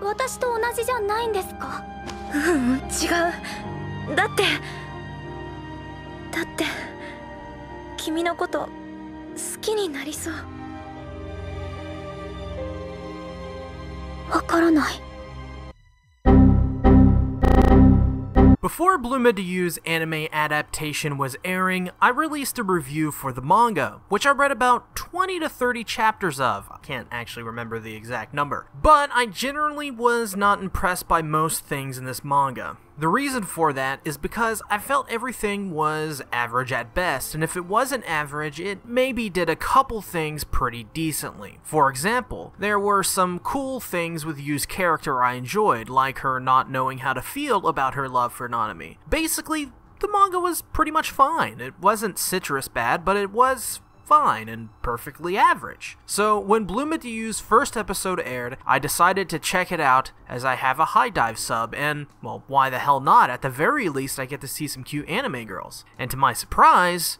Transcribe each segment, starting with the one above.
私と同じじゃないんですか？違う。だって君のこと好きになりそう。わからない。 Before Blue Meduyu's anime adaptation was airing, I released a review for the manga, which I read about 20 to 30 chapters of. I can't actually remember the exact number. But I generally was not impressed by most things in this manga. The reason for that is because I felt everything was average at best, and if it wasn't average, it maybe did a couple things pretty decently. For example, there were some cool things with Yu's character I enjoyed, like her not knowing how to feel about her love for Nanami. Basically, the manga was pretty much fine. It wasn't citrus bad, but it was fine and perfectly average. So when Blue Meduyu's first episode aired, I decided to check it out as I have a High Dive sub, and, well, why the hell not? At the very least, I get to see some cute anime girls. And to my surprise,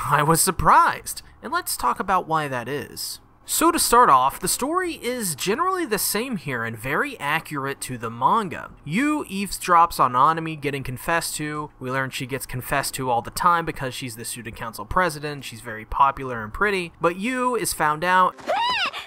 I was surprised. And let's talk about why that is. So to start off, the story is generally the same here and very accurate to the manga. Yu eavesdrops on Nanami getting confessed to. We learn she gets confessed to all the time because she's the student council president, she's very popular and pretty, but Yu is found out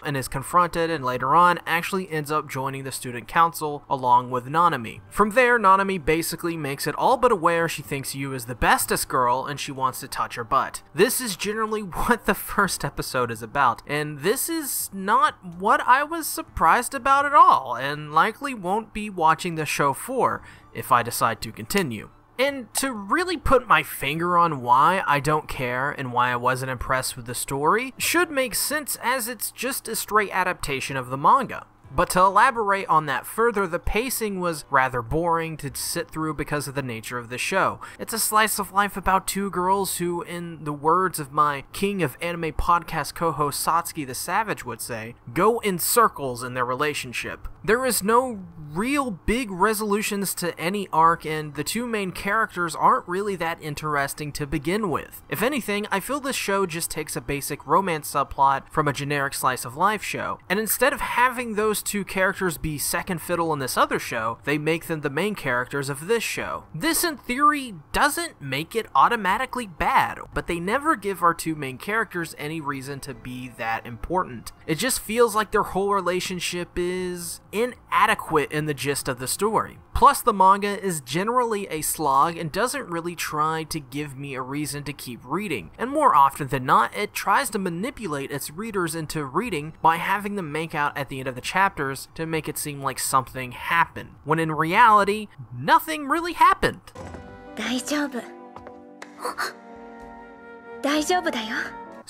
and is confronted, and later on actually ends up joining the student council along with Nanami. From there, Nanami basically makes it all but aware she thinks Yu is the bestest girl and she wants to touch her butt. This is generally what the first episode is about, and this is not what I was surprised about at all, and likely won't be watching the show for if I decide to continue. And to really put my finger on why I don't care and why I wasn't impressed with the story should make sense, as it's just a straight adaptation of the manga. But to elaborate on that further, the pacing was rather boring to sit through because of the nature of the show. It's a slice of life about two girls who, in the words of my King of Anime podcast co-host Satsuki the Savage would say, go in circles in their relationship. There is no real big resolutions to any arc, and the two main characters aren't really that interesting to begin with. If anything, I feel this show just takes a basic romance subplot from a generic slice of life show, and instead of having those two characters be second fiddle in this other show, they make them the main characters of this show. This, in theory, doesn't make it automatically bad, but they never give our two main characters any reason to be that important. It just feels like their whole relationship is inadequate in the gist of the story. Plus, the manga is generally a slog and doesn't really try to give me a reason to keep reading, and more often than not, it tries to manipulate its readers into reading by having them make out at the end of the chapters to make it seem like something happened, when in reality, nothing really happened. 大丈夫。大丈夫だよ。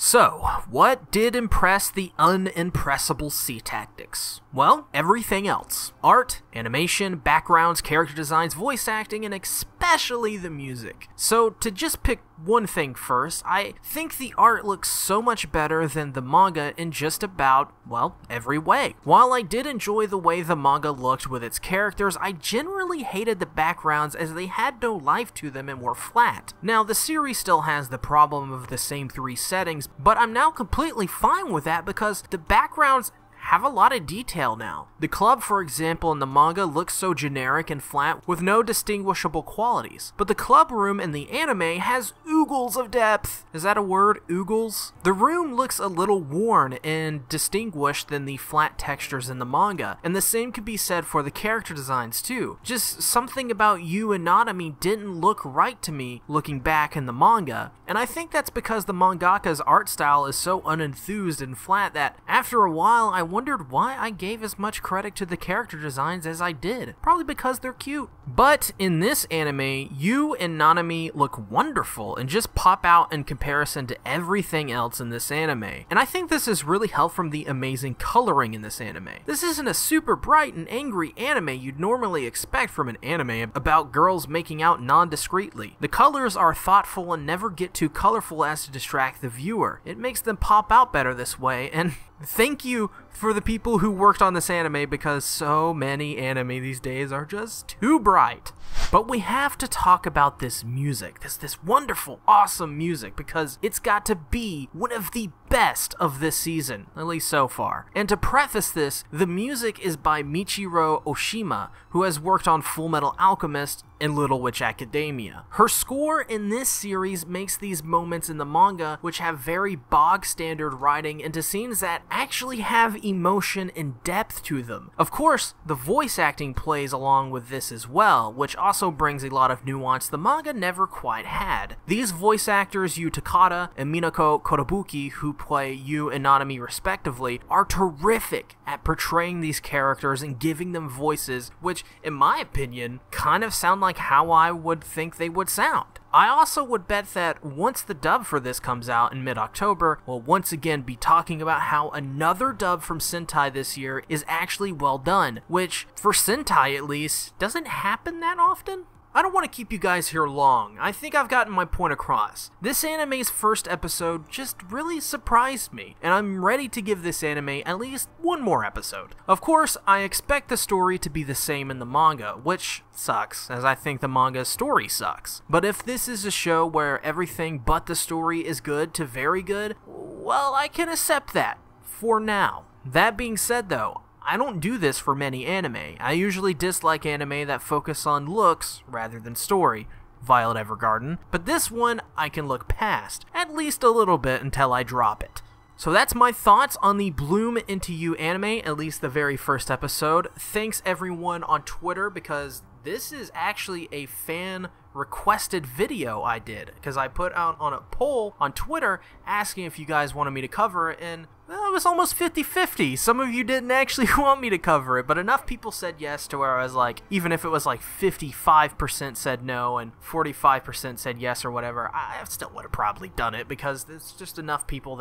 So, what did impress the unimpressible SeaTactics? Well, everything else. Art, animation, backgrounds, character designs, voice acting, and especially the music. So, to just pick one thing first, I think the art looks so much better than the manga in just about, well, every way. While I did enjoy the way the manga looked with its characters, I generally hated the backgrounds as they had no life to them and were flat. Now, the series still has the problem of the same three settings, but I'm now completely fine with that because the backgrounds have a lot of detail now. The club, for example, in the manga looks so generic and flat with no distinguishable qualities, but the club room in the anime has oogles of depth. Is that a word, oogles? The room looks a little worn and distinguished than the flat textures in the manga, and the same could be said for the character designs too. Just something about Yu and Nanami didn't look right to me looking back in the manga, and I think that's because the mangaka's art style is so unenthused and flat that after a while I wondered why I gave as much credit to the character designs as I did. Probably because they're cute. But in this anime, Yu and Nanami look wonderful and just pop out in comparison to everything else in this anime. And I think this is really helped from the amazing coloring in this anime. This isn't a super bright and angry anime you'd normally expect from an anime about girls making out non-discreetly. The colors are thoughtful and never get too colorful as to distract the viewer. It makes them pop out better this way, and thank you for the people who worked on this anime, because so many anime these days are just too bright. But we have to talk about this music, this wonderful, awesome music, because it's got to be one of the best of this season, at least so far. And to preface this, the music is by Michiro Oshima, who has worked on Full Metal Alchemist and Little Witch Academia. Her score in this series makes these moments in the manga, which have very bog standard writing, into scenes that actually have emotion and depth to them. Of course, the voice acting plays along with this as well, which also brings a lot of nuance the manga never quite had. These voice actors, Yu Takada and Minako Kotobuki, who play Yu and Nanami respectively, are terrific at portraying these characters and giving them voices, which, in my opinion, kind of sound like how I would think they would sound. I also would bet that once the dub for this comes out in mid-October, we'll once again be talking about how another dub from Sentai this year is actually well done, which, for Sentai at least, doesn't happen that often. I don't want to keep you guys here long. I think I've gotten my point across. This anime's first episode just really surprised me, and I'm ready to give this anime at least one more episode. Of course, I expect the story to be the same in the manga, which sucks, as I think the manga's story sucks. But if this is a show where everything but the story is good to very good, well, I can accept that. For now. That being said though, I don't do this for many anime. I usually dislike anime that focus on looks rather than story. Violet Evergarden. But this one I can look past, at least a little bit until I drop it. So that's my thoughts on the Bloom Into You anime, at least the very first episode. Thanks everyone on Twitter, because this is actually a fan requested video I did, because I put out on a poll on Twitter asking if you guys wanted me to cover it, and well, it was almost 50-50. Some of you didn't actually want me to cover it, but enough people said yes to where I was like, even if it was like 55% said no and 45% said yes or whatever, I still would have probably done it, because there's just enough people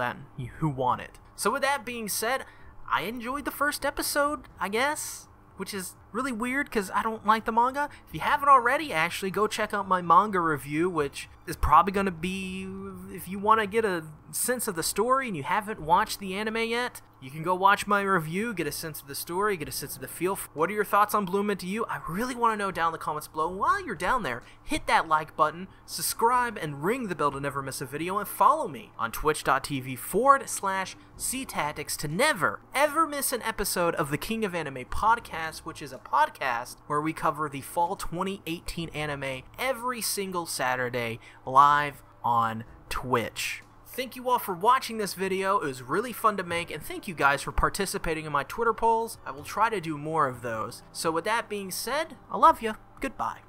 who want it. So with that being said, I enjoyed the first episode, I guess, which is really weird because I don't like the manga. If you haven't already, actually go check out my manga review, which is probably going to be, if you want to get a sense of the story and you haven't watched the anime yet, you can go watch my review, get a sense of the story, get a sense of the feel. What are your thoughts on Bloom Into You? I really want to know down in the comments below. While you're down there, hit that like button, subscribe, and ring the bell to never miss a video, and follow me on twitch.tv/SeaTactics to never, ever miss an episode of the King of Anime podcast, which is a podcast where we cover the fall 2018 anime every single Saturday live on Twitch. Thank you all for watching this video. It was really fun to make, and thank you guys for participating in my Twitter polls. I will try to do more of those. So with that being said, I love you. Goodbye.